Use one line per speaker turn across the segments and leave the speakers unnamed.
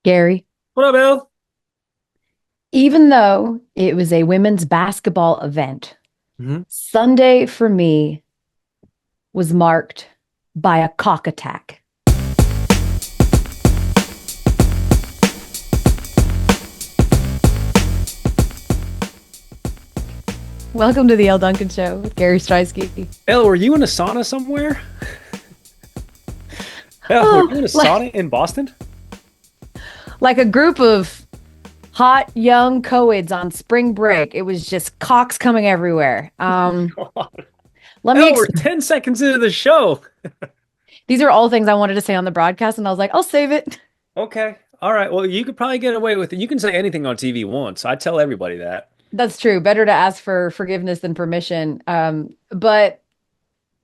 Gary,
What up, Elle?
even though it was a women's basketball event,
Hmm.
Sunday for me was marked by a cock attack. Welcome to the Elle Duncan Show with Gary Streisky.
Elle, were you in a sauna somewhere? Elle, were
Oh,
you in a sauna in Boston?
like a group of hot young co-eds on spring break. It was just cocks coming everywhere.
God.
Let me
Elle, we're
explain.
10 seconds into the show.
These are all things I wanted to say on the broadcast, and I was like, I'll save it.
Okay. All right. Well, you could probably get away with it. You can say anything on TV once. I tell everybody that.
That's true. Better to ask for forgiveness than permission. But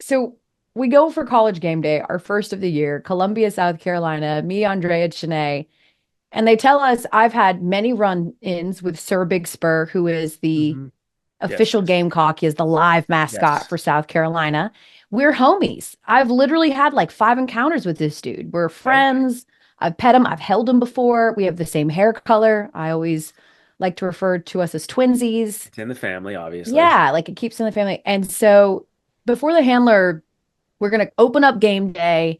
so we go for college game day, our first of the year, Columbia, South Carolina, me, Andrea, Chene, and they tell us I've had many run-ins with Sir Big Spur, who is the
Hmm. Yes,
official
yes,
Gamecock. He is the live mascot
yes.
for South Carolina. We're homies. I've literally had like 5 encounters with this dude. We're
Okay.
friends. I've pet him. I've held him before. We have the same hair color. I always like to refer to us as twinsies.
It's in the family, obviously.
Yeah, like it keeps in the family. And so before the handler, we're going to open up game day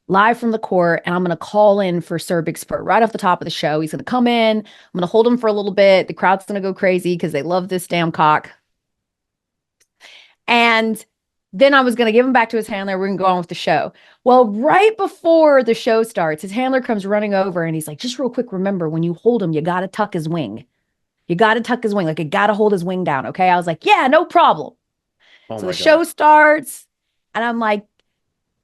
live from the court, and I'm going to call in for Sir Big Spurt right off the top of the show. He's going to come in. I'm going to hold him for a little bit. The crowd's going to go crazy because they love this damn cock. And then I was going to give him back to his handler. We're going to go on with the show. Well, right before the show starts, his handler comes running over and he's like, just real quick, remember when you hold him, you got to tuck his wing. You got to tuck his wing. Like, you got to hold his wing down. Okay. I was like, yeah, no problem.
Oh
So the
my
show
God.
starts, and I'm like,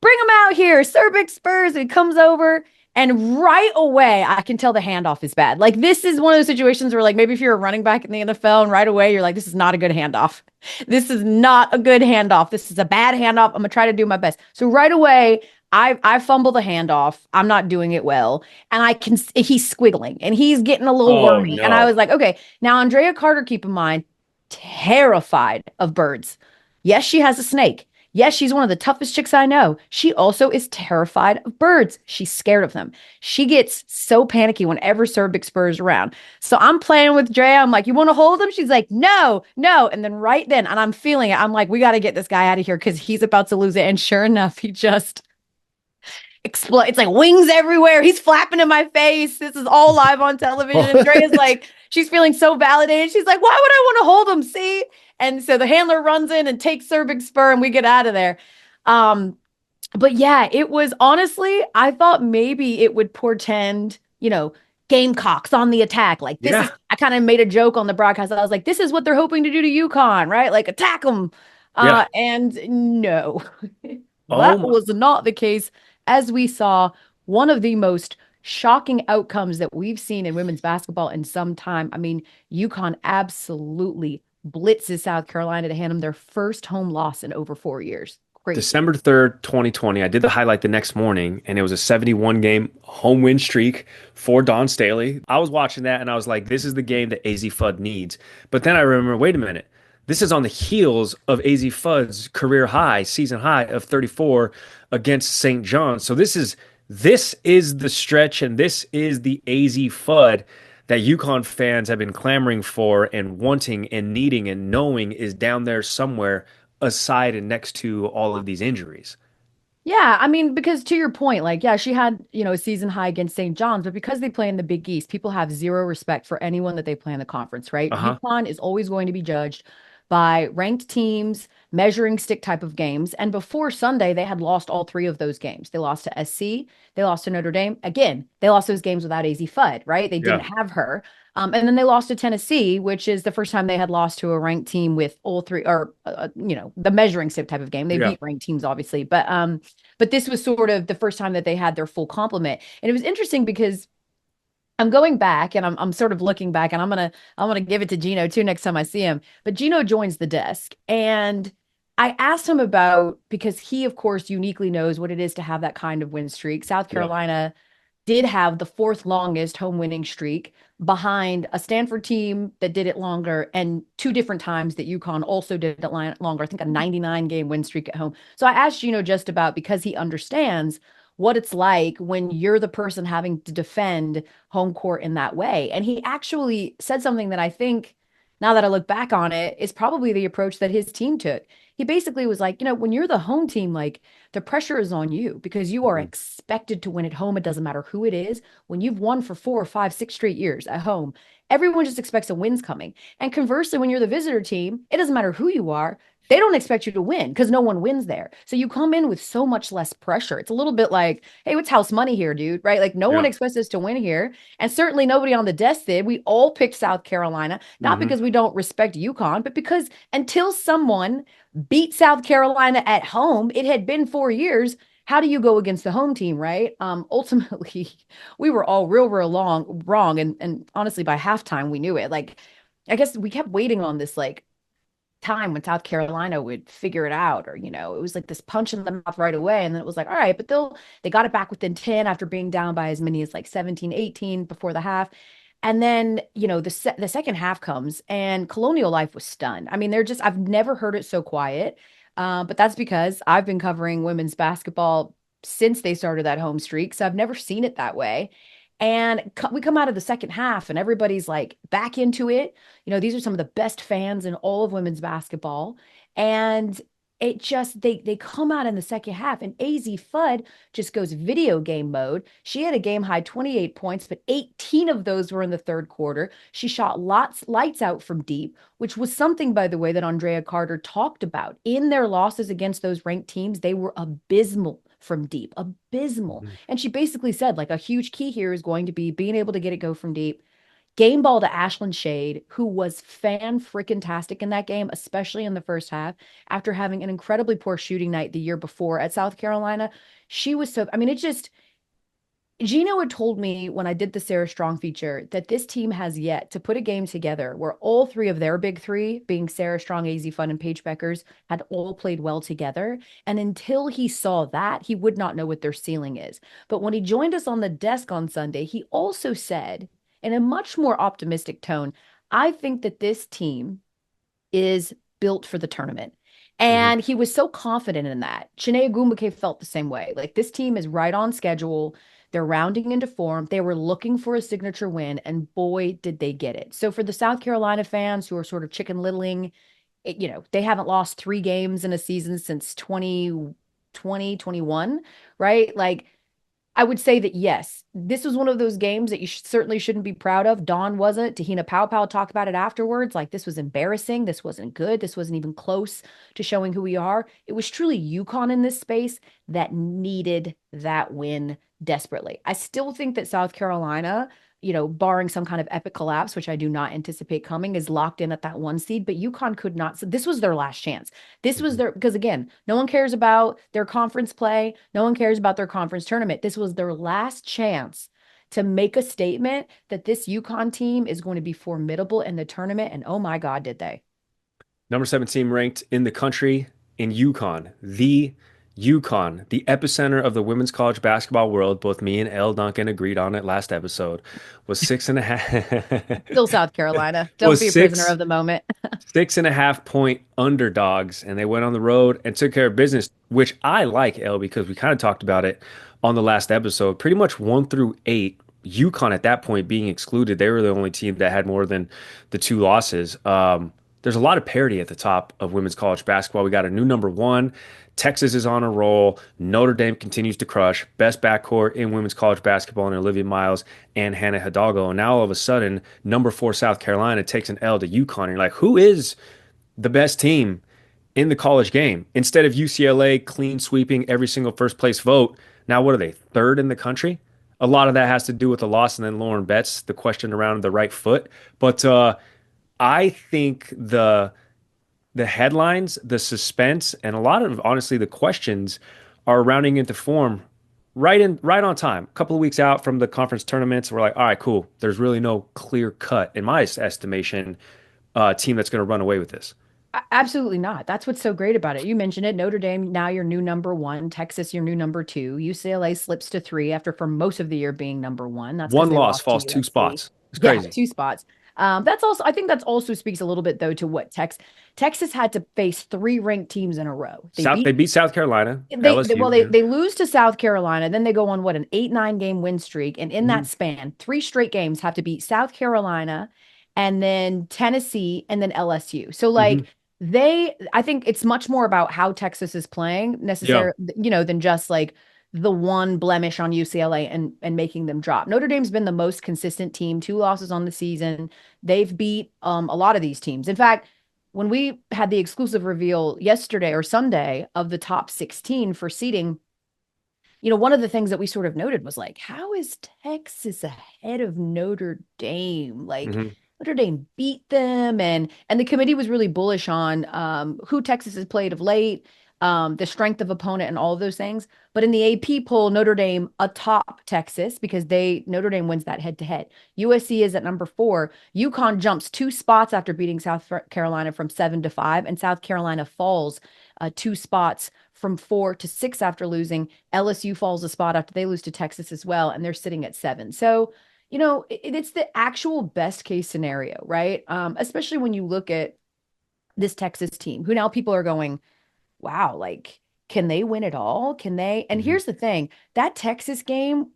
bring him out here, Sir Big Spurs. And he comes over, and right away, I can tell the handoff is bad. Like, this is one of those situations where, like, maybe if you're a running back in the NFL and right away you're like, this is not a good handoff. This is not a good handoff. This is a bad handoff. I'm gonna try to do my best. So right away, I fumble the handoff. I'm not doing it well, and I can he's squiggling and he's getting a little
Oh
wormy. And I was
no.
like, okay, now Andrea Carter, keep in mind, terrified of birds. Yes, she has a snake. Yes, she's one of the toughest chicks I know. She also is terrified of birds. She's scared of them. She gets so panicky whenever Sir Big Spur is around. So I'm playing with Drea. I'm like, you want to hold him? She's like, no, no. And then right then, and I'm feeling it. I'm like, we got to get this guy out of here because he's about to lose it. And sure enough, he just explode. It's like wings everywhere. He's flapping in my face. This is all live on television. Drea's
What?
like, she's feeling so validated. She's like, why would I want to hold him? See? And so the handler runs in and takes Sir Big Spur, and we get out of there. Um, but yeah, it was honestly, I thought maybe it would portend, Gamecocks on the attack. Like this is,
Yeah.
I kind of made a joke on the broadcast. I was like, this is what they're hoping to do to UConn, right? Like attack them.
Yeah.
And no,
Oh
that
my.
was not the case. As we saw, one of the most shocking outcomes that we've seen in women's basketball in some time. I mean, UConn absolutely blitzes South Carolina to hand them their first home loss in over 4 years. Crazy.
December 3rd, 2020. I did the highlight the next morning, and it was a 71 game home win streak for Dawn Staley. I was watching that, and I was like, this is the game that Azzi Fudd needs. But then I remember, wait a minute. This is on the heels of Azzi Fudd's career high, season high of 34 against St. John's. So this is the stretch, and this is the Azzi Fudd that UConn fans have been clamoring for and wanting and needing and knowing is down there somewhere aside and next to all of these injuries.
Yeah, I mean, because to your point, like, yeah, she had, a season high against St. John's, but because they play in the Big East, people have zero respect for anyone that they play in the conference, right?
Uh-huh.
UConn is always going to be judged by ranked teams, measuring stick type of games. And before Sunday, they had lost all three of those games. They lost to SC, they lost to Notre Dame. Again, they lost those games without AZ Fudd, right? They didn't
Yeah.
have her. And then they lost to Tennessee, which is the first time they had lost to a ranked team with all three, or the measuring stick type of game. They
Yeah.
beat ranked teams, obviously, but this was sort of the first time that they had their full complement. And it was interesting because I'm going back and I'm sort of looking back, and I'm gonna give it to Gino too next time I see him. But Gino joins the desk, and I asked him about, because he of course uniquely knows what it is to have that kind of win streak. South
Yeah.
Carolina did have the fourth longest home winning streak behind a Stanford team that did it longer, and two different times that UConn also did it longer. I think a 99 game win streak at home. So I asked Gino just about, because he understands what it's like when you're the person having to defend home court in that way. And he actually said something that I think, now that I look back on it, is probably the approach that his team took. He basically was like, when you're the home team, like the pressure is on you because you are
Mhm.
expected to win at home. It doesn't matter who it is. When you've won for 4 or 5, 6 straight years at home, everyone just expects a win's coming. And conversely, when you're the visitor team, it doesn't matter who you are. They don't expect you to win because no one wins there. So you come in with so much less pressure. It's a little bit like, hey, what's house money here, dude? Right? Like no one
Yeah.
expects us to win here. And certainly nobody on the desk did. We all picked South Carolina, not
Hmm.
because we don't respect UConn, but because until someone beat South Carolina at home, it had been 4 years. How do you go against the home team, right? Ultimately, we were all real wrong. And honestly, by halftime, we knew it. Like, I guess we kept waiting on this like time when South Carolina would figure it out, or it was like this punch in the mouth right away. And then it was like, all right, but they got it back within 10 after being down by as many as like 17, 18 before the half. And then, the second half comes and Colonial Life was stunned. I mean, I've never heard it so quiet. But that's because I've been covering women's basketball since they started that home streak. So I've never seen it that way. And we come out of the second half and everybody's like back into it. These are some of the best fans in all of women's basketball. And it just they come out in the second half and Azzi Fudd just goes video game mode. She had a game high 28 points, but 18 of those were in the third quarter. She shot lights out from deep, which was something, by the way, that Andrea Carter talked about. In their losses against those ranked teams, they were abysmal from deep, abysmal. And she basically said, like, a huge key here is going to be being able to get it go from deep. Game ball to Ashlyn Shade, who was fan freaking tastic in that game, especially in the first half, after having an incredibly poor shooting night the year before at South Carolina. She was so, I mean, it just, Gino had told me when I did the Sarah Strong feature that this team has yet to put a game together where all three of their big three, being Sarah Strong, Azzi Fudd, and Paige Bueckers, had all played well together. And until he saw that, he would not know what their ceiling is. But when he joined us on the desk on Sunday, he also said, in a much more optimistic tone, I think that this team is built for the tournament.
Hmm.
And he was so confident in that. Chiney Ogwumike felt the same way. Like, this team is right on schedule. They're rounding into form. They were looking for a signature win, and boy, did they get it. So for the South Carolina fans who are sort of chicken littling, they haven't lost 3 games in a season since 2020, 21, right? Like, I would say that yes, this was one of those games that you certainly shouldn't be proud of. Dawn wasn't. Tahina Pow talked about it afterwards. Like, this was embarrassing. This wasn't good. This wasn't even close to showing who we are. It was truly UConn in this space that needed that win desperately. I still think that South Carolina, barring some kind of epic collapse, which I do not anticipate coming, is locked in at that 1 seed. But UConn could not. So this was their last chance. This was
Hmm.
their, because again, no one cares about their conference play. No one cares about their conference tournament. This was their last chance to make a statement that this UConn team is going to be formidable in the tournament. And oh my God, did they?
Number 7 team ranked in the country in UConn. The UConn, the epicenter of the women's college basketball world. Both me and Elle Duncan agreed on it last episode. Was 6.5
Still South Carolina. Don't
was
be a prisoner
six
of the moment.
6.5 point underdogs, and they went on the road and took care of business, which I like, Elle, because we kind of talked about it on the last episode. Pretty much 1 through 8, UConn at that point being excluded, they were the only team that had more than the 2 losses. There's a lot of parity at the top of women's college basketball. We got a new number 1. Texas is on a roll. Notre Dame continues to crush. Best backcourt in women's college basketball in Olivia Miles and Hannah Hidalgo. And now all of a sudden, number 4 South Carolina takes an L to UConn. And you're like, who is the best team in the college game? Instead of UCLA clean sweeping every single first place vote, now what are they? Third in the country? A lot of that has to do with the loss and then Lauren Betts, the question around the right foot. But I think the headlines, the suspense, and a lot of honestly the questions are rounding into form right on time. A couple of weeks out from the conference tournaments, we're like, all right, cool. There's really no clear cut, in my estimation, team that's going to run away with this.
Absolutely not. That's what's so great about it. You mentioned it. Notre Dame, now your new number 1. Texas, your new number 2. UCLA slips to 3 after for most of the year being number 1. That's because
One
they
loss
lost to
falls two
USC.
spots. It's
Yeah,
crazy.
2 spots. That's also, I think that's also speaks a little bit though to what Texas had to face three ranked teams in a row.
They beat South Carolina,
Well,
LSU. Yeah.
they lose to South Carolina, then they go on what, an 8-9 game win streak, and in
Hmm.
that span, three straight games have to beat South Carolina, and then Tennessee, and then LSU. So
Hmm.
like I think it's much more about how Texas is playing
Yeah.
necessarily, than just like the one blemish on UCLA and making them drop. Notre Dame's been the most consistent team, two losses on the season. They've beat a lot of these teams. In fact, when we had the exclusive reveal yesterday or Sunday of the top 16 for seeding, one of the things that we sort of noted was like, how is Texas ahead of Notre Dame? Like,
Hmm.
Notre Dame beat them, and the committee was really bullish on who Texas has played of late, the strength of opponent, and all of those things. But in the AP poll, Notre Dame atop Texas because Notre Dame wins that head to head. USC is at number 4. UConn jumps 2 spots after beating South Carolina from 7-5, and South Carolina falls 2 spots from 4-6 after losing. LSU falls a spot after they lose to Texas as well, and they're sitting at 7. So, it's the actual best case scenario, right? Especially when you look at this Texas team, who now people are going, wow, like, can they win it all? Can they? And
Hmm.
here's the thing, that Texas game,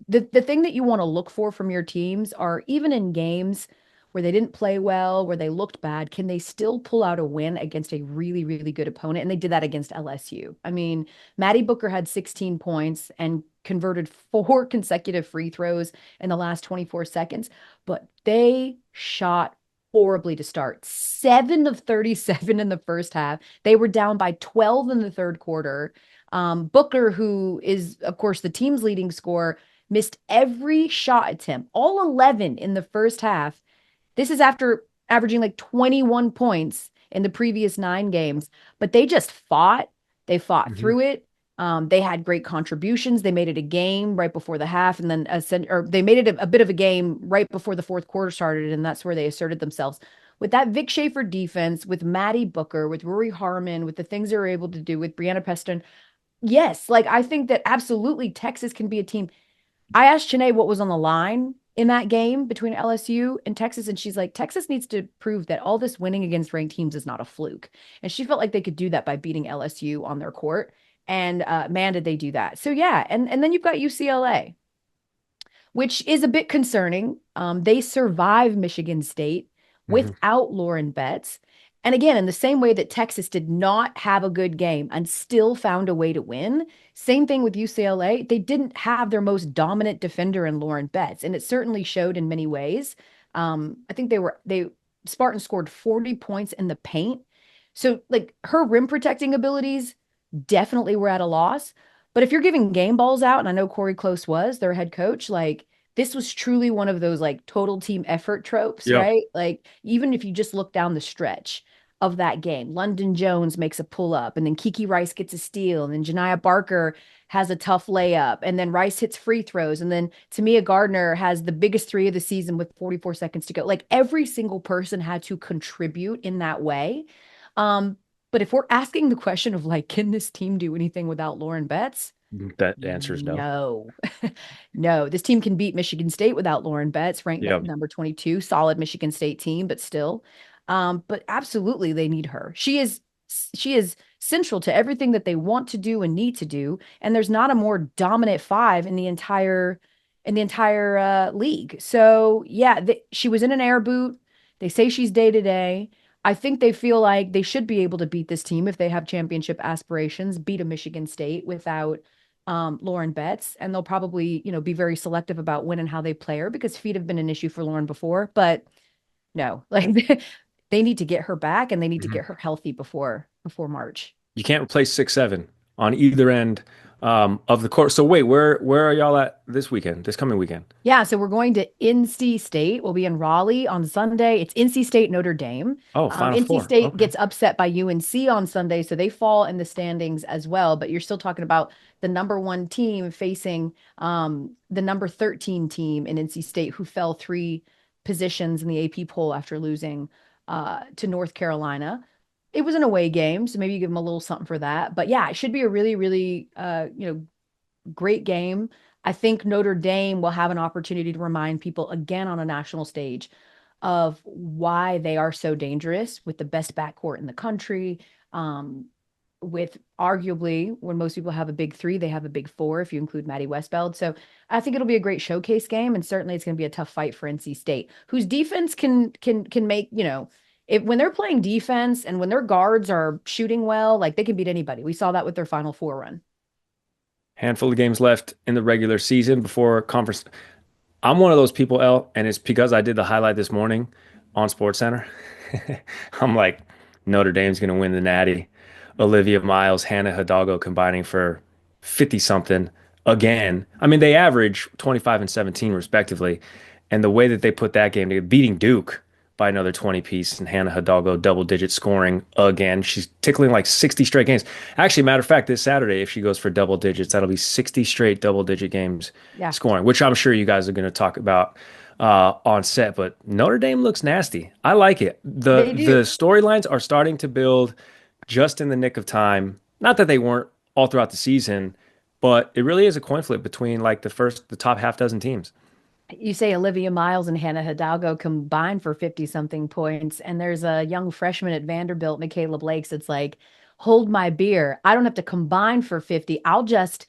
the thing that you want to look for from your teams are, even in games where they didn't play well, where they looked bad, can they still pull out a win against a really, really good opponent? And they did that against LSU. I mean, Maddie Booker had 16 points and converted 4 consecutive free throws in the last 24 seconds, but they shot horribly to start. 7 of 37 in the first half. They were down by 12 in the third quarter. Booker, who is, of course, the team's leading scorer, missed every shot attempt, all 11 in the first half. This is after averaging like 21 points in the previous 9 games, but they just fought. They fought
Hmm.
through it. They had great contributions. They made it a game right before the half, and then or they made it a bit of a game right before the fourth quarter started, and that's where they asserted themselves. With that Vic Schaefer defense, with Maddie Booker, with Rory Harmon, with the things they were able to do with Brianna Peston, yes, like I think that absolutely Texas can be a team. I asked Chene what was on the line in that game between LSU and Texas, and she's like, Texas needs to prove that all this winning against ranked teams is not a fluke. And she felt like they could do that by beating LSU on their court. And man, did they do that. So yeah, and then you've got UCLA, which is a bit concerning. They survive Michigan State
Hmm.
without Lauren Betts. And again, in the same way that Texas did not have a good game and still found a way to win, same thing with UCLA. They didn't have their most dominant defender in Lauren Betts, and it certainly showed in many ways. I think Spartans scored 40 points in the paint. So like her rim protecting abilities definitely were at a loss. But if you're giving game balls out, and I know Corey Close was their head coach, like this was truly one of those like total team effort tropes,
Yeah.
right? Like even if you just look down the stretch of that game, London Jones makes a pull up, and then Kiki Rice gets a steal, and then Janiah Barker has a tough layup, and then Rice hits free throws, and then Tamia Gardner has the biggest three of the season with 44 seconds to go. Like every single person had to contribute in that way. Um, but if we're asking the question of like, can this team do anything without Lauren Betts?
That answer is no.
No. No, this team can beat Michigan State without Lauren Betts, ranked
Yeah.
number 22, solid Michigan State team, but still. But absolutely they need her. She is central to everything that they want to do and need to do. And there's not a more dominant five in the entire league. So yeah, she was in an air boot. They say she's day to day. I think they feel like they should be able to beat this team if they have championship aspirations, beat a Michigan State without Lauren Betts, and they'll probably, be very selective about when and how they play her because feet have been an issue for Lauren before. But no, like they need to get her back and they need to
Mhm.
get her healthy before March.
You can't replace 6'7" on either end of the court. So wait, where are y'all at this weekend, this coming weekend?
Yeah, so we're going to NC State. We'll be in Raleigh on Sunday. It's NC State Notre Dame.
Oh, Final
NC
Four.
State
Okay.
gets upset by UNC on Sunday, so they fall in the standings as well. But you're still talking about the number 1 team facing the number 13 team in NC State, who fell 3 positions in the AP poll after losing to North Carolina. It was an away game, so maybe you give them a little something for that. But yeah, it should be a really, really great game. I think Notre Dame will have an opportunity to remind people again on a national stage of why they are so dangerous with the best backcourt in the country. Um, with arguably, when most people have a big three, they have a big four if you include Maddie Westbeld. So I think it'll be a great showcase game, and certainly it's going to be a tough fight for NC State, whose defense can make, if when they're playing defense and when their guards are shooting well, like they can beat anybody. We saw that with their Final Four run.
Handful of games left in the regular season before conference. I'm one of those people, Elle, and it's because I did the highlight this morning on SportsCenter. I'm like, Notre Dame's going to win the Natty. Olivia Miles, Hannah Hidalgo combining for 50 something again. I mean, they average 25 and 17 respectively. And the way that they put that game together, beating Duke by another 20 piece, and Hannah Hidalgo double digit scoring again. She's tickling like 60 straight games. Actually, matter of fact, this Saturday, if she goes for double digits, that'll be 60 straight double digit games
Yeah,
scoring, which I'm sure you guys are going to talk about on set. But Notre Dame looks nasty. I like it. The
they
the
do.
storylines are starting to build just in the nick of time. Not that they weren't all throughout the season, but it really is a coin flip between like the top half dozen teams.
You say Olivia Miles and Hannah Hidalgo combined for 50 something points. And there's a young freshman at Vanderbilt, Michaela Blakes. That's like, hold my beer. I don't have to combine for 50. I'll just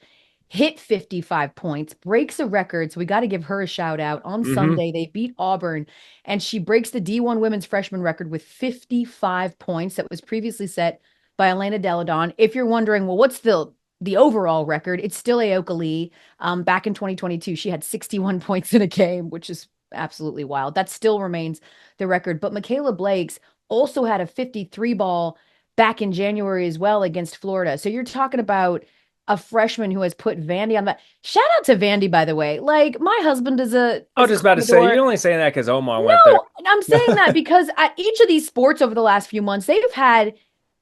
hit 55 points, breaks a record. So we got to give her a shout out. On
Hmm.
Sunday, they beat Auburn, and she breaks the D1 women's freshman record with 55 points that was previously set by Elena Deladon. If you're wondering, well, what's the overall record? It's still Aoka Lee. Back in 2022, she had 61 points in a game, which is absolutely wild. That still remains the record. But Michaela Blakes also had a 53 ball back in January as well against Florida. So you're talking about a freshman who has put Vandy on that. Shout out to Vandy, by the way. Like my husband is a
I was
is a
just about to say,
Commodore.
you're only saying that because Omar went there.
No, I'm saying that because at each of these sports over the last few months, they've had,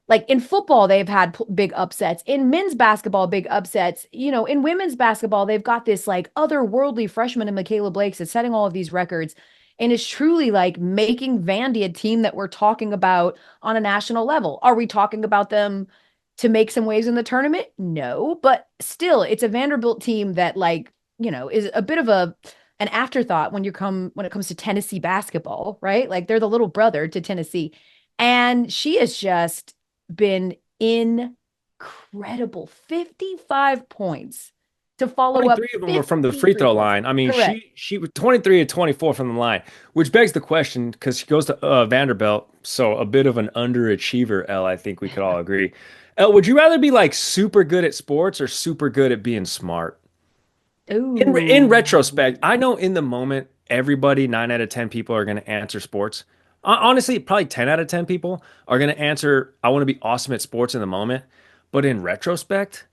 like in football, they've had big upsets. In men's basketball, big upsets. In women's basketball, they've got this like otherworldly freshman in Michaela Blakes is setting all of these records and is truly like making Vandy a team that we're talking about on a national level. Are we talking about them to make some waves in the tournament? No, but still, it's a Vanderbilt team that is a bit of an afterthought when it comes to Tennessee basketball, right? Like they're the little brother to Tennessee. And she has just been incredible. 55 points to follow up
23 of them were from the free
53
throw
points.
line. I mean,
Correct.
she was 23 to 24 from the line, which begs the question because she goes to Vanderbilt, so a bit of an underachiever. Elle, I think we could all agree. Elle, would you rather be like super good at sports or super good at being smart? In
Ooh.
retrospect, I know in the moment, everybody, 9 out of 10 people are going to answer sports. Honestly, probably 10 out of 10 people are going to answer, I want to be awesome at sports in the moment. But in retrospect,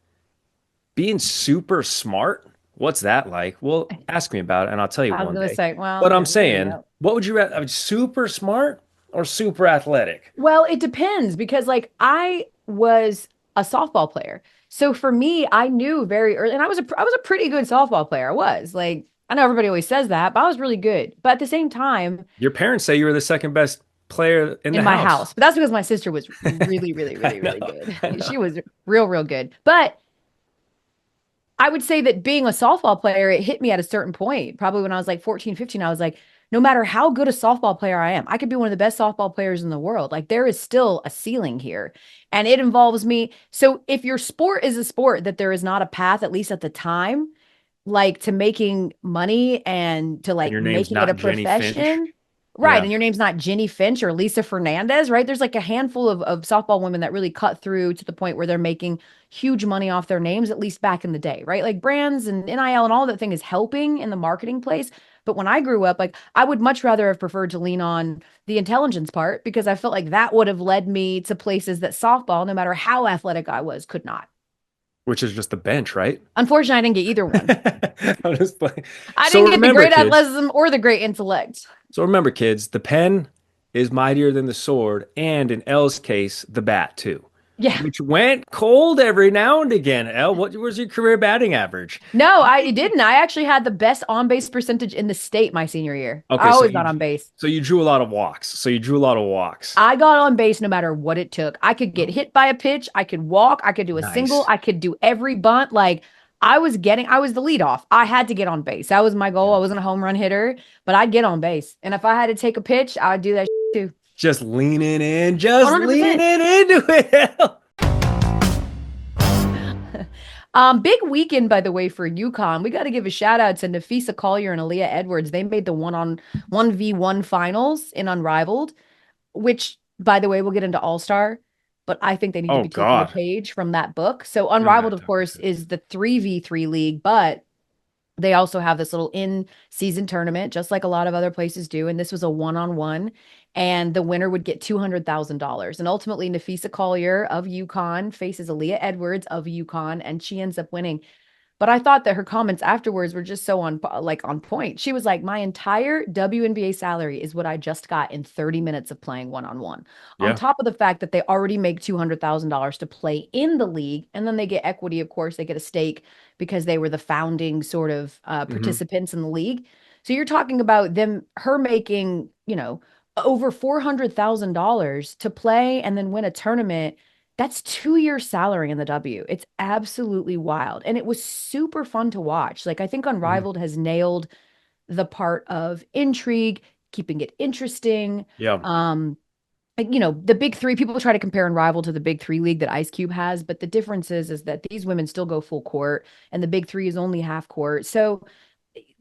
being super smart, what's that like? Well, ask me about it and I'll tell you
I was
one
gonna
day.
say, well,
But I'm
there you
saying,
go.
what would you rather, super smart or super athletic?
Well, it depends because like I was a softball player. So for me, I knew very early, and I was a pretty good softball player. I was like, I know everybody always says that, but I was really good. But at the same time,
Your parents say you were the second best player in
in
the
my
house.
house. But that's because my sister was really, really,
I
really, really
know.
good.
I
She
know.
was real, real good. But I would say that being a softball player, it hit me at a certain point. Probably when I was like 14, 15, I was like, no matter how good a softball player I am, I could be one of the best softball players in the world. Like there is still a ceiling here. And it involves me. So if your sport is a sport that there is not a path, at least at the time, like to making money and to
And
like
your name's
making it a
not Jenny Finch.
profession. Right.
Yeah.
And your name's not Ginny Finch or Lisa Fernandez, right? There's like a handful of softball women that really cut through to the point where they're making huge money off their names, at least back in the day, right? Like brands and NIL and all that thing is helping in the marketing place. But when I grew up, like I would much rather have preferred to lean on the intelligence part because I felt like that would have led me to places that softball, no matter how athletic I was, could not.
Which is just the bench, right?
Unfortunately, I didn't get either one.
I'm just playing.
I
So
didn't get the
remember,
great
kids.
athleticism or the great intellect.
So remember, kids, the pen is mightier than the sword, and in Elle's case, the bat too,
Yeah.
which went cold every now and again. Elle, what was your career batting average?
No, I didn't. I actually had the best on base percentage in the state my senior year. I
Okay,
always got on base.
so you drew a lot of walks. So you drew a lot of walks.
I got on base no matter what it took. I could get
Oh,
hit by a pitch. I could walk. I could do a single.
nice.
I could do every bunt. Like I was the leadoff. I had to get on base. That was my goal. I
Yeah.
wasn't a home run hitter, but I'd get on base. And if I had to take a pitch, I'd do that too.
Just leaning in, just
100%.
leaning into it.
Big weekend, by the way, for UConn. We got to give a shout out to Napheesa Collier and Aaliyah Edwards. They made the 1v1 finals in Unrivaled, which, by the way, we'll get into All-Star, but I think they need to
Oh
be taking a
God.
page from that book. So
We don't have
Unrivaled,
to
of
talk about
course,
this.
is the 3v3 league, but they also have this little in-season tournament, just like a lot of other places do. And this was a one-on-one, and the winner would get $200,000. And ultimately, Napheesa Collier of UConn faces Aaliyah Edwards of UConn, and she ends up winning. But I thought that her comments afterwards were just so on point. She was like, "My entire WNBA salary is what I just got in 30 minutes of playing one-on-one. On
Yeah.
top of the fact that they already make $200,000 to play in the league, and then they get equity, of course, they get a stake because they were the founding sort of
Hmm.
participants in the league. So you're talking about her making, over $400,000 to play and then win a tournament. That's 2 years salary in the W. It's absolutely wild. And it was super fun to watch. Like, I think
Hmm.
Unrivaled has nailed the part of intrigue, keeping it interesting.
Yeah.
The big three, people try to compare Unrivaled to the big three league that Ice Cube has, but the difference is that these women still go full court and the big three is only half court. So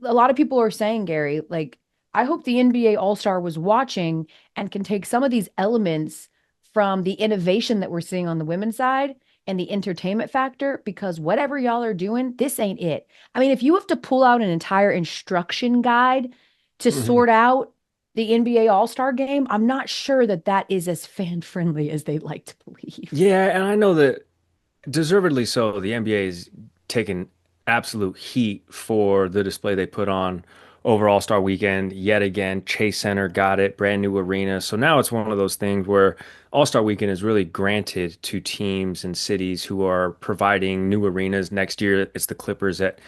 a lot of people are saying, Gary, like, I hope the NBA All-Star was watching and can take some of these elements from the innovation that we're seeing on the women's side and the entertainment factor, because whatever y'all are doing, this ain't it. I mean, if you have to pull out an entire instruction guide to
Hmm.
sort out the NBA All-Star game, I'm not sure that that is as fan friendly as they'd like to believe.
Yeah, and I know that deservedly so. The NBA is taking absolute heat for the display they put on over All-Star Weekend. Yet again, Chase Center got it, brand new arena. So now it's one of those things where All-Star Weekend is really granted to teams and cities who are providing new arenas. Next year, it's the Clippers at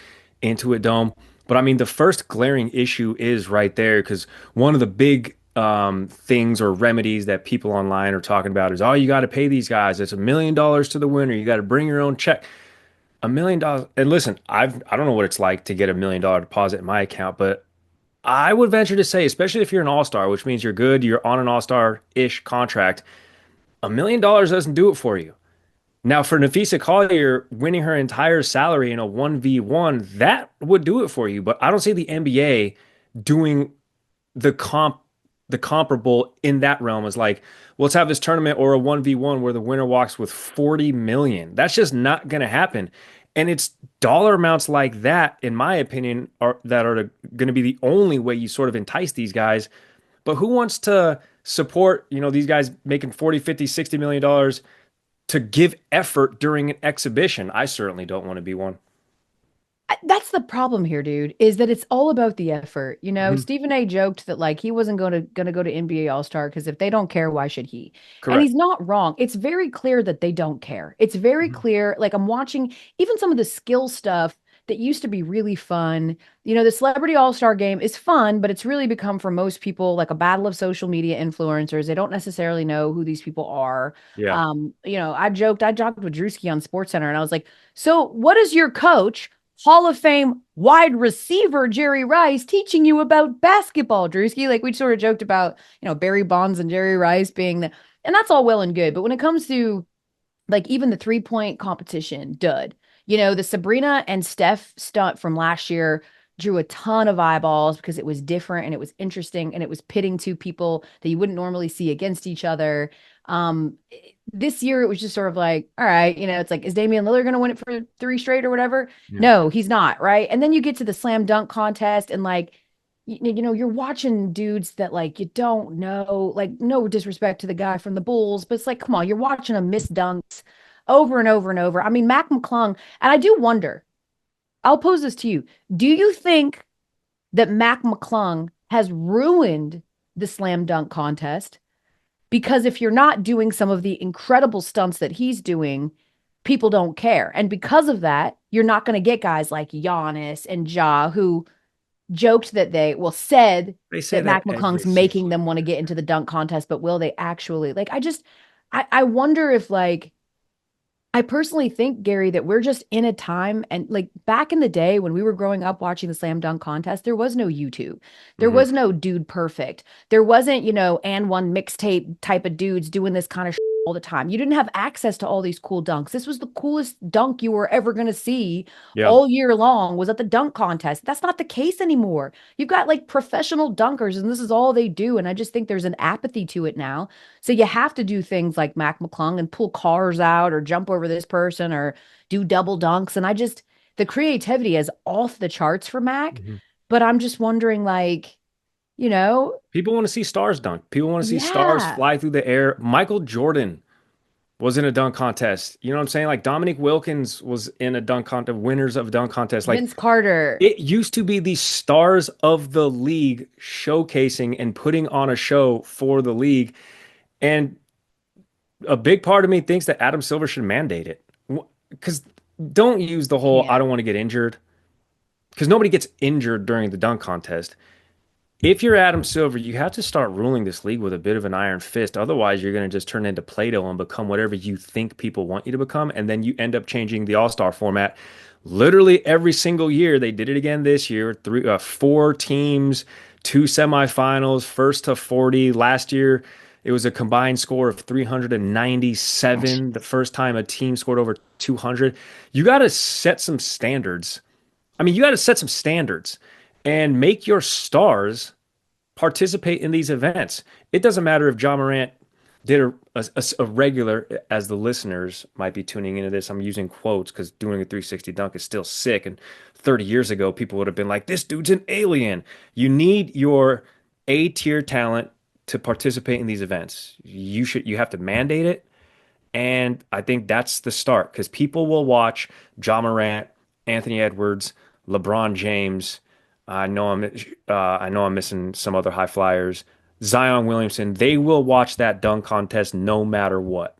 Intuit Dome. But I mean, the first glaring issue is right there because one of the big things or remedies that people online are talking about is, oh, you got to pay these guys. It's $1 million to the winner. You got to bring your own check. $1 million. And listen, I don't know what it's like to get $1 million deposit in my account, but I would venture to say, especially if you're an all-star, which means you're good, you're on an all-star-ish contract, $1 million doesn't do it for you. Now, for Napheesa Collier winning her entire salary in a 1v1, that would do it for you. But I don't see the NBA doing the comparable in that realm is like, let's have this tournament or a 1v1 where the winner walks with 40 million. That's just not going to happen. And it's dollar amounts like that, in my opinion, are going to be the only way you sort of entice these guys. But who wants to support, these guys making 40, 50, 60 million dollars to give effort during an exhibition? I certainly don't want to be one.
That's the problem here, dude, is that it's all about the effort.
Mhm.
Stephen A joked that like he wasn't going to go to NBA All-Star because if they don't care, why should he? And
Correct.
he's not wrong. It's very clear that they don't care. It's very
Mhm.
clear. Like I'm watching even some of the skill stuff that used to be really fun. The Celebrity All-Star game is fun, but it's really become for most people like a battle of social media influencers. They don't necessarily know who these people are.
Yeah.
I joked with Drewski on SportsCenter and I was like, so what is your coach? Hall of Fame wide receiver Jerry Rice teaching you about basketball, Drewski. Like we sort of joked about, Barry Bonds and Jerry Rice being and that's all well and good. But when it comes to like even the 3-point competition, dud. The Sabrina and Steph stunt from last year drew a ton of eyeballs because it was different and it was interesting and it was pitting two people that you wouldn't normally see against each other. This year it was just sort of like, all right, it's like, is Damian Lillard going to win it for three straight or whatever?
Yeah.
No, he's not, right? And then you get to the slam dunk contest and like, you're watching dudes that like you don't know, like no disrespect to the guy from the Bulls, but it's like, come on, you're watching him miss dunks over and over and over. I mean, Mac McClung, and I do wonder, I'll pose this to you. Do you think that Mac McClung has ruined the slam dunk contest? Because if you're not doing some of the incredible stunts that he's doing, people don't care. And because of that, you're not going to get guys like Giannis and Ja who joked that said
They say
that Mac
that every
McClung's
single
making them want to
year.
get into the dunk contest, but will they actually? Like, I wonder if like I personally think, Gary, that we're just in a time and like back in the day when we were growing up watching the slam dunk contest, there was no YouTube. There
Hmm.
was no Dude Perfect. There wasn't, and one mixtape type of dudes doing this kind of all the time. You didn't have access to all these cool dunks. This was the coolest dunk you were ever going to see
Yeah.
all year long was at the dunk contest. That's not the case anymore. You've got like professional dunkers and this is all they do. And I just think there's an apathy to it now. So you have to do things like Mac McClung and pull cars out or jump over this person or do double dunks. And the creativity is off the charts for Mac.
Mhm.
But I'm just wondering, like, you know,
People want to see stars dunk. People want to see stars
yeah,
fly through the air. Michael Jordan was in a dunk contest. You know what I'm saying? Like Dominique Wilkins was in a dunk contest, winners of dunk contest. Like
Vince Carter.
it used to be the stars of the league showcasing and putting on a show for the league. And a big part of me thinks that Adam Silver should mandate it. Because don't use the whole I
Can't.
don't want to get injured. Because nobody gets injured during the dunk contest. If you're Adam Silver, you have to start ruling this league with a bit of an iron fist. Otherwise, you're going to just turn into Play-Doh and become whatever you think people want you to become. And then you end up changing the All-Star format literally every single year. They did it again this year. Four teams, two semifinals, first to 40. Last year, it was a combined score of
Gosh.
397. The first time a team scored over 200. You got to set some standards. I mean, you got to set some standards and make your stars participate in these events. It doesn't matter if John Morant did a regular, as the listeners might be tuning into this. I'm using quotes because doing a 360 dunk is still sick. And 30 years ago, people would have been like, this dude's an alien. You need your A tier talent to participate in these events. You have to mandate it. And I think that's the start because people will watch John Morant, Anthony Edwards, LeBron James. I know I'm missing some other high flyers. Zion Williamson. They will watch that dunk contest no matter what.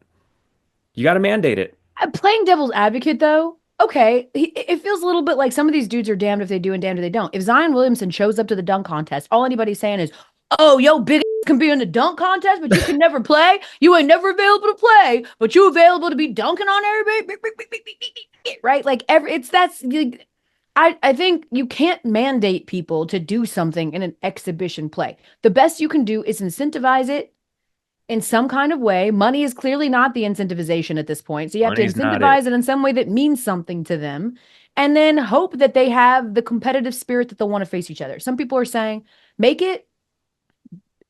You got to mandate it.
Playing devil's advocate, though, okay, it feels a little bit like some of these dudes are damned if they do and damned if they don't. If Zion Williamson shows up to the dunk contest, all anybody's saying is, oh, yo, big can be in the dunk contest, but you can never play. You ain't never available to play, but you available to be dunking on everybody, right? Like every it's that's I think you can't mandate people to do something in an exhibition play. The best you can do is incentivize it in some kind of way. Money is clearly not the incentivization at this point. So you have to
Money's not it.
incentivize it in some way that means something to them and then hope that they have the competitive spirit that they'll want to face each other. Some people are saying make it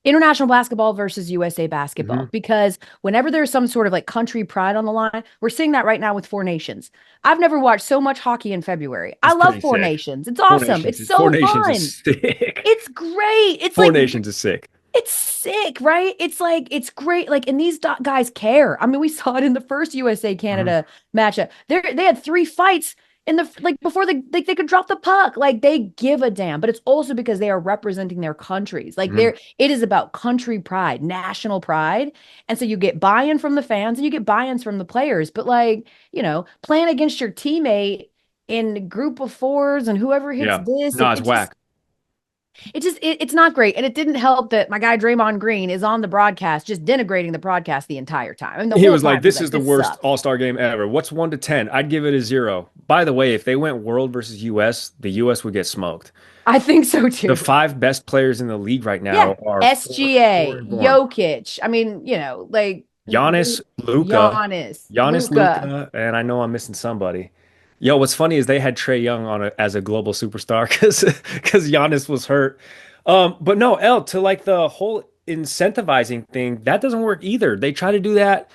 international basketball versus USA basketball
Hmm.
because whenever there's some sort of like country pride on the line, we're seeing that right now with Four Nations. I've never watched so much hockey in February. I
It's
love
pretty
Four
sick.
Nations. It's awesome. It's
Four
so
Nations is
fun.
sick.
It's great. It's
Four
like
Nations is sick.
it's sick, right? It's like it's great. Like, and these guys care. I mean, we saw it in the first USA
Hmm.
Canada matchup. They had three fights in the like before they could drop the puck. Like they give a damn. But it's also because they are representing their countries. Like
Hmm.
it is about country pride, national pride, and so you get buy-in from the fans and you get buy-ins from the players. But like playing against your teammate in group of fours and whoever hits
Yeah.
this,
No, it's whack.
it's not great. And it didn't help that my guy Draymond Green is on the broadcast, just denigrating the broadcast the entire time. I mean, the
He
whole
was like,
time he's
"This
like,
is the
this
worst
sucks.
All-Star game ever. What's 1 to 10? I'd give it a 0." By the way, if they went World versus US, the US would get smoked.
I think so
The
too.
five best players in the league right
Yeah.
now are four
SGA,
and one.
Jokic. I mean, like
Giannis, Luca,
Giannis,
Giannis,
Luca.
Luca, and I know I'm missing somebody. Yo, what's funny is they had Trey Young as a global superstar because Giannis was hurt. But no, L to like the whole incentivizing thing that doesn't work either. They try to do that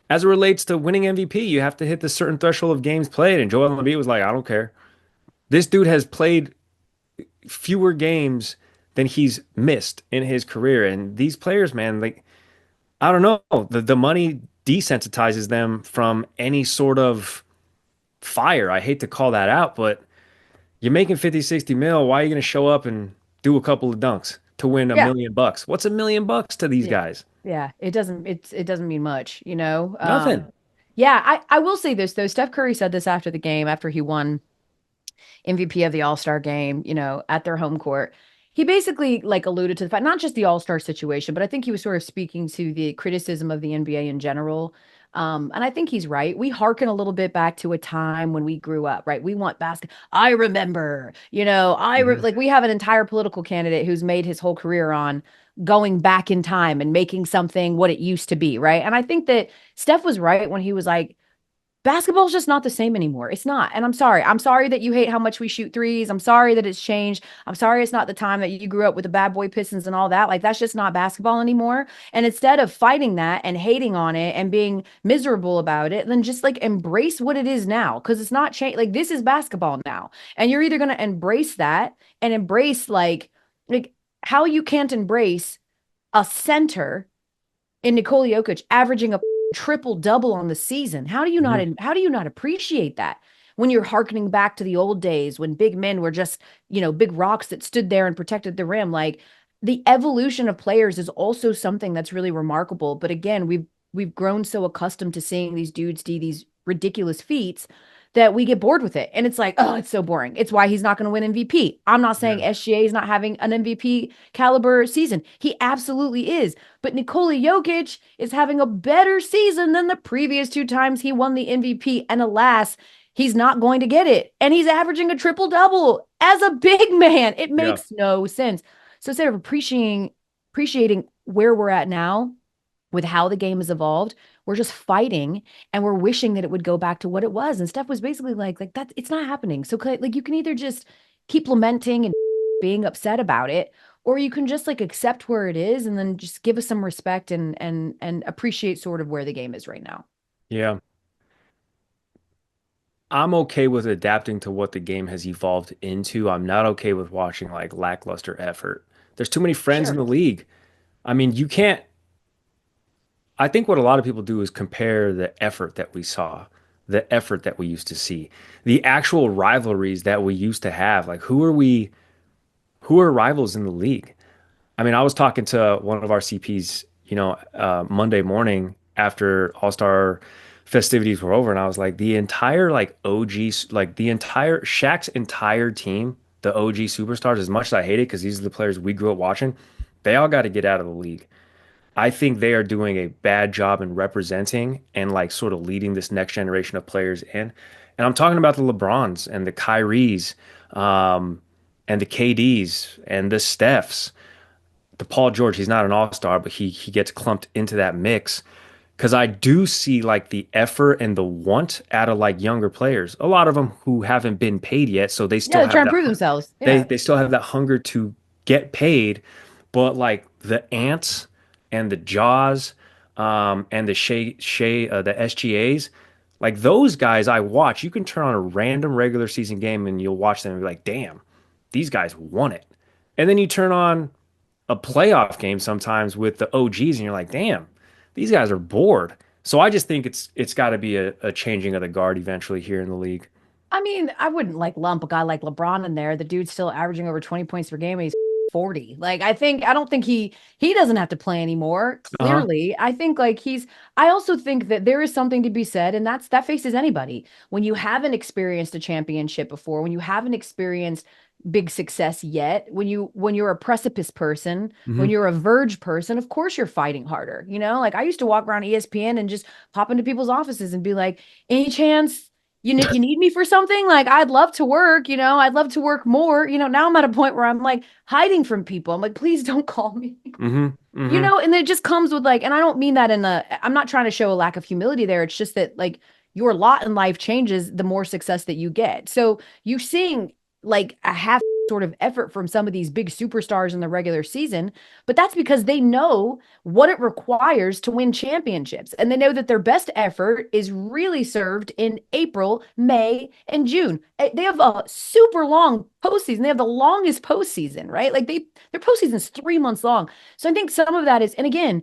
as it relates to winning MVP. You have to hit the certain threshold of games played, and Joel Embiid was like, I don't care. This dude has played fewer games than he's missed in his career, and these players, man, like I don't know. The money desensitizes them from any sort of fire. I hate to call that out, but you're making 50, 60 mil. Why are you going to show up and do a couple of dunks to win a
Yeah.
million bucks? What's $1 million to these
Yeah.
guys?
Yeah. It doesn't mean much.
Nothing.
Yeah, I will say this though. Steph Curry said this after the game, after he won MVP of the All-Star game, at their home court. He basically like alluded to the fact, not just the All-Star situation, but I think he was sort of speaking to the criticism of the NBA in general And I think he's right. We hearken a little bit back to a time when we grew up, right? We want basketball. I remember,
Mhm.
like we have an entire political candidate who's made his whole career on going back in time and making something what it used to be, right? And I think that Steph was right when he was like, basketball's just not the same anymore. It's not. And I'm sorry. I'm sorry that you hate how much we shoot threes. I'm sorry that it's changed. I'm sorry it's not the time that you grew up with the bad boy Pistons and all that. Like that's just not basketball anymore. And instead of fighting that and hating on it and being miserable about it, then just like embrace what it is now because it's not change. Like this is basketball now. And you're either going to embrace that and embrace like how you can't embrace a center in Nikola Jokic averaging a triple double on the season.
Mhm.
How do you not appreciate that? When you're hearkening back to the old days when big men were just, big rocks that stood there and protected the rim, like the evolution of players is also something that's really remarkable. But again, we've grown so accustomed to seeing these dudes do these ridiculous feats that we get bored with it. And it's like, oh, it's so boring. It's why he's not going to win MVP. I'm not saying
Yeah.
SGA is not having an MVP caliber season. He absolutely is. But Nikola Jokic is having a better season than the previous two times he won the MVP. And alas, he's not going to get it. And he's averaging a triple double as a big man. It
Yeah.
makes no sense. So instead of appreciating where we're at now with how the game has evolved, we're just fighting and we're wishing that it would go back to what it was. And Steph was basically like that. It's not happening. So like you can either just keep lamenting and being upset about it, or you can just like accept where it is and then just give us some respect and appreciate sort of where the game is right now.
Yeah. I'm okay with adapting to what the game has evolved into. I'm not okay with watching like lackluster effort. There's too many friends in
Sure.
the league. I mean, you can't. I think what a lot of people do is compare the effort that we saw, the effort that we used to see, the actual rivalries that we used to have. Like, who are rivals in the league? I mean, I was talking to one of our CPs, Monday morning after All-Star festivities were over, and I was like, the entire like OGs, like the entire Shaq's entire team, the OG superstars, as much as I hate it because these are the players we grew up watching, they all got to get out of the league. I think they are doing a bad job in representing and like sort of leading this next generation of players in. And I'm talking about the LeBrons and the Kyries, and the KDs and the Stephs, the Paul George. He's not an all-star, but he gets clumped into that mix because I do see like the effort and the want out of like younger players. A lot of them who haven't been paid yet, so they
Yeah,
still
they're
have
trying to
that.
prove themselves.
They
Yeah.
they still have that hunger to get paid, but like the ants and the jaws, and the SGAs, like those guys I watch. You can turn on a random regular season game and you'll watch them and be like, damn, these guys won it. And then you turn on a playoff game sometimes with the OGs and you're like, damn, these guys are bored. So I just think it's got to be a changing of the guard eventually here in the league.
I mean, I wouldn't like lump a guy like LeBron in there. The dude's still averaging over 20 points per game and he's 40. Like I don't think he doesn't have to play anymore.
Uh-huh.
Clearly. I think like I also think that there is something to be said, and that faces anybody. When you haven't experienced a championship before, when you haven't experienced big success yet, when you're a precipice person, when
Hmm.
you're a verge person, of course you're fighting harder. Like I used to walk around ESPN and just pop into people's offices and be like, any chance you need me for something? Like I'd love to work, I'd love to work more. Now I'm at a point where I'm like hiding from people. I'm like, please don't call me.
Hmm. Hmm.
And it just comes with like, and I don't mean that I'm not trying to show a lack of humility there. It's just that like your lot in life changes the more success that you get. So you seeing like a half sort of effort from some of these big superstars in the regular season, but that's because they know what it requires to win championships. And they know that their best effort is really served in April, May, and June. They have a super long postseason. They have the longest postseason, right? Like their postseason is 3 months long. So I think some of that is, and again,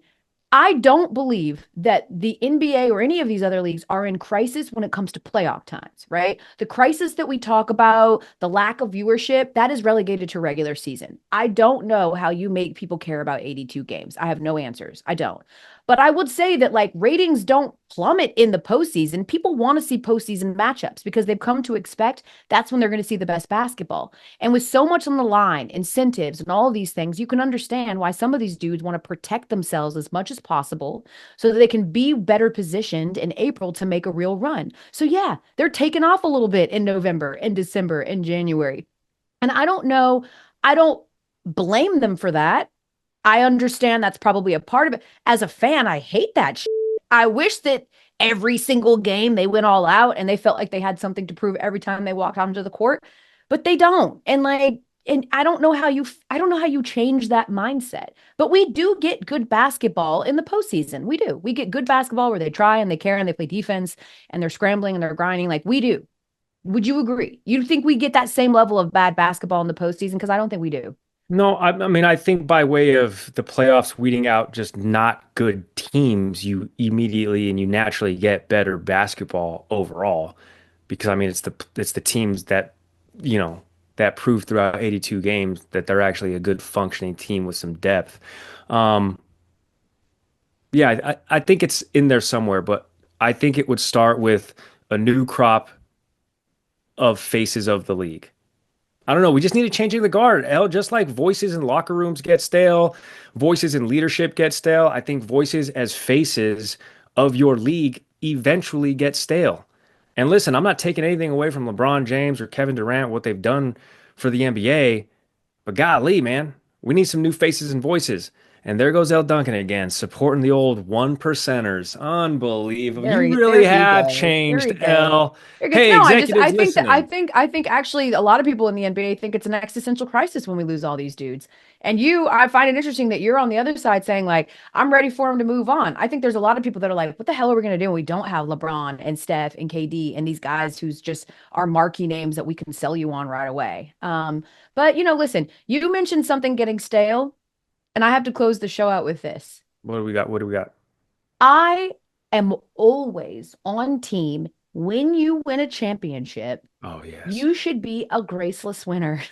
I don't believe that the NBA or any of these other leagues are in crisis when it comes to playoff times, right? The crisis that we talk about, the lack of viewership, that is relegated to regular season. I don't know how you make people care about 82 games. I have no answers. I don't. But I would say that like ratings don't plummet in the postseason, people want to see postseason matchups because they've come to expect that's when they're going to see the best basketball. And with so much on the line, incentives and all of these things, you can understand why some of these dudes want to protect themselves as much as possible so that they can be better positioned in April to make a real run. So yeah, they're taking off a little bit in November and December and January. And I don't know, I don't blame them for that. I understand that's probably a part of it. As a fan, I hate that shit. I wish that every single game they went all out and they felt like they had something to prove every time they walked onto the court, but they don't. And I don't know how you change that mindset. But we do get good basketball in the postseason. We do. We get good basketball where they try and they care and they play defense and they're scrambling and they're grinding like we do. Would you agree? You think we get that same level of bad basketball in the postseason? Because I don't think we do.
No, I mean, I think by way of the playoffs weeding out just not good teams, you immediately and you naturally get better basketball overall. Because I mean, it's the teams that, you know, that prove throughout 82 games that they're actually a good functioning team with some depth. Um, yeah, I think it's in there somewhere, but I think it would start with a new crop of faces of the league. I don't know. We just need to change the guard. L, just like voices in locker rooms get stale, voices in leadership get stale. I think voices as faces of your league eventually get stale. And listen, I'm not taking anything away from LeBron James or Kevin Durant, what they've done for the NBA, but golly, man, we need some new faces and voices. And there goes El Duncan again, supporting the old one percenters. Unbelievable. You
There
really
he
have
goes. There
changed,
he goes.
L.
There he goes.
Hey,
No, I
executives
think that
listening.
I think actually a lot of people in the NBA think it's an existential crisis when we lose all these dudes. And I find it interesting that you're on the other side saying like, I'm ready for him to move on. I think there's a lot of people that are like, what the hell are we going to do when we don't have LeBron and Steph and KD and these guys who's just are marquee names that we can sell you on right away. But listen, you mentioned something getting stale, and I have to close the show out with this.
What do we got? What do we got?
I am always on team. When you win a championship,
Oh, yes.
you should be a graceless winner.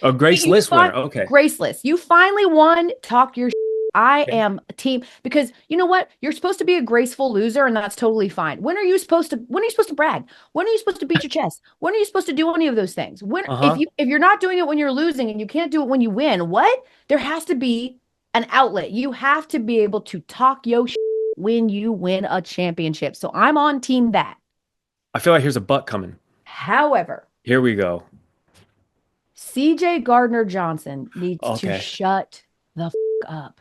A Grace
You
List
find
winner. Okay.
graceless. You finally won. Talk your. I
Okay.
am a team because you know what? You're supposed to be a graceful loser, and that's totally fine. When are you supposed to brag? When are you supposed to beat your chest? When are you supposed to do any of those things?
Uh-huh.
If you're not doing it when you're losing and you can't do it when you win, what? There has to be an outlet. You have to be able to talk your when you win a championship. So I'm on team that.
I feel like here's a butt coming.
However,
Here we go.
CJ Gardner Johnson needs to
Okay.
shut the up.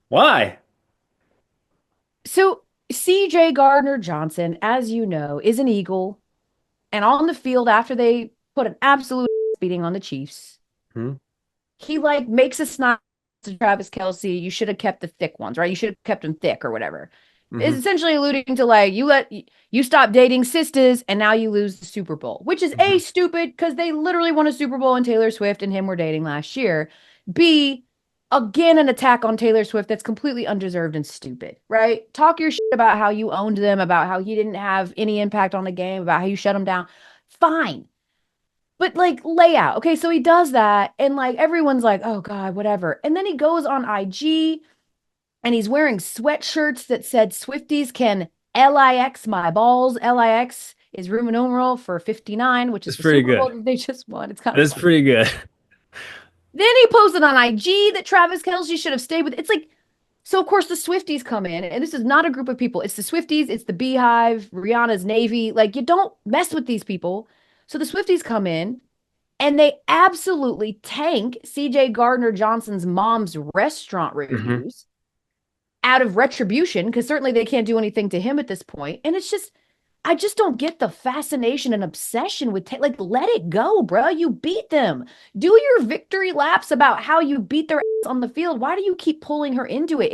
Why?
So CJ Gardner Johnson, as you know, is an Eagle. And on the field, after they put an absolute beating on the Chiefs,
Hmm?
he like makes a snide to Travis Kelsey. You should have kept the thick ones, right? You should have kept them thick or whatever. Is
Hmm.
essentially alluding to like you stop dating sisters and now you lose the Super Bowl, which is A,
Hmm.
stupid because they literally won a Super Bowl and Taylor Swift and him were dating last year. B, again an attack on Taylor Swift that's completely undeserved and stupid, right? Talk your shit about how you owned them, about how he didn't have any impact on the game, about how you shut him down. Fine. But like layout. Okay, so he does that and like everyone's like, "Oh god, whatever." And then he goes on IG and he's wearing sweatshirts that said Swifties can LIX my balls. LIX is Roman numeral for 59, which is
It's
the
pretty
Super
good.
Bowl that they just won. It's kind of
It's
funny.
pretty good.
Then he posted on IG that Travis Kelsey should have stayed with. It's like, so of course the Swifties come in, and this is not a group of people. It's the Swifties, it's the Beehive, Rihanna's Navy. Like, you don't mess with these people. So the Swifties come in and they absolutely tank CJ Gardner Johnson's mom's restaurant
Hmm.
reviews out of retribution because certainly they can't do anything to him at this point. And it's just, I just don't get the fascination and obsession with like let it go, bro. You beat them. Do your victory laps about how you beat their ass on the field. Why do you keep pulling her into it?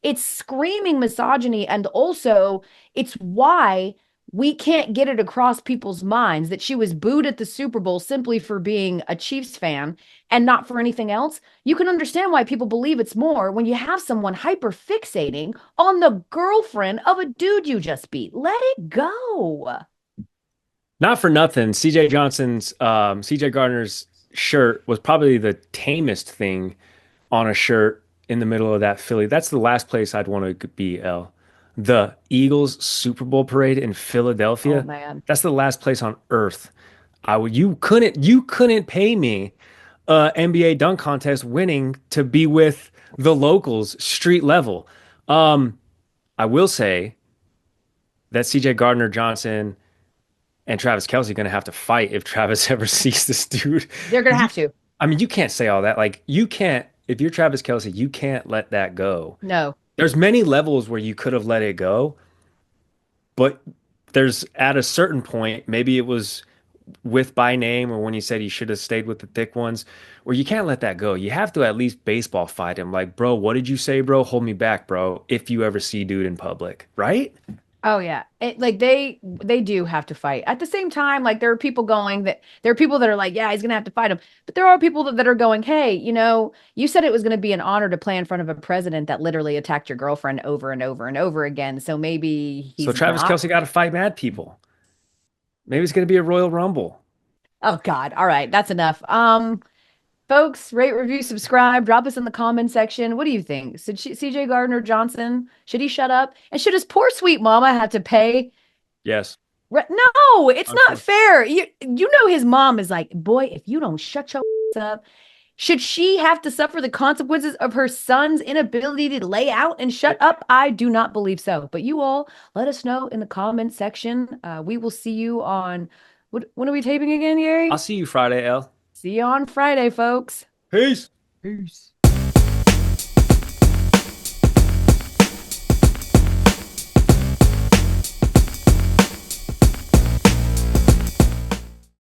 It's screaming misogyny, and also it's why we can't get it across people's minds that she was booed at the Super Bowl simply for being a Chiefs fan and not for anything else. You can understand why people believe it's more when you have someone hyper fixating on the girlfriend of a dude you just beat. Let it go.
Not for nothing. CJ Gardner's shirt was probably the tamest thing on a shirt in the middle of that Philly. That's the last place I'd want to be, L. The Eagles Super Bowl parade in
Oh
Philadelphia.
man.
That's the last place on earth. You couldn't pay me NBA dunk contest winning to be with the locals street level. Um, I will say that CJ Gardner Johnson and Travis Kelce going to have to fight if Travis ever sees this dude.
They're gonna have to.
I mean, you can't say all that. Like, you can't, if you're Travis Kelce, you can't let that go.
No.
There's many levels where you could have let it go, but there's at a certain point, maybe it was with by name or when he said he should have stayed with the thick ones, where you can't let that go. You have to at least baseball fight him. Like, bro, what did you say, bro? Hold me back, bro. If you ever see dude in public, right?
Oh yeah. Like they do have to fight. At the same time, like there are people that are like, yeah, he's gonna have to fight him. But there are people that are going, hey, you said it was gonna be an honor to play in front of a president that literally attacked your girlfriend over and over and over again. So maybe
So
he's
Travis
not.
Kelce got to fight mad people. Maybe it's going to be a Royal Rumble.
Oh God. All right, that's enough. Folks, rate, review, subscribe, drop us in the comment section. What do you think? Should CJ Gardner Johnson, should he shut up? And should his poor sweet mama have to pay?
Yes.
No, it's not
Unfor-
fair. You know his mom is like, boy, if you don't shut your up, should she have to suffer the consequences of her son's inability to lay out and shut up? I do not believe so. But you all let us know in the comment section. We will see you on when are we taping again,
I'll
Gary?
see you Friday, L.
See you on Friday, folks.
Peace.
Peace.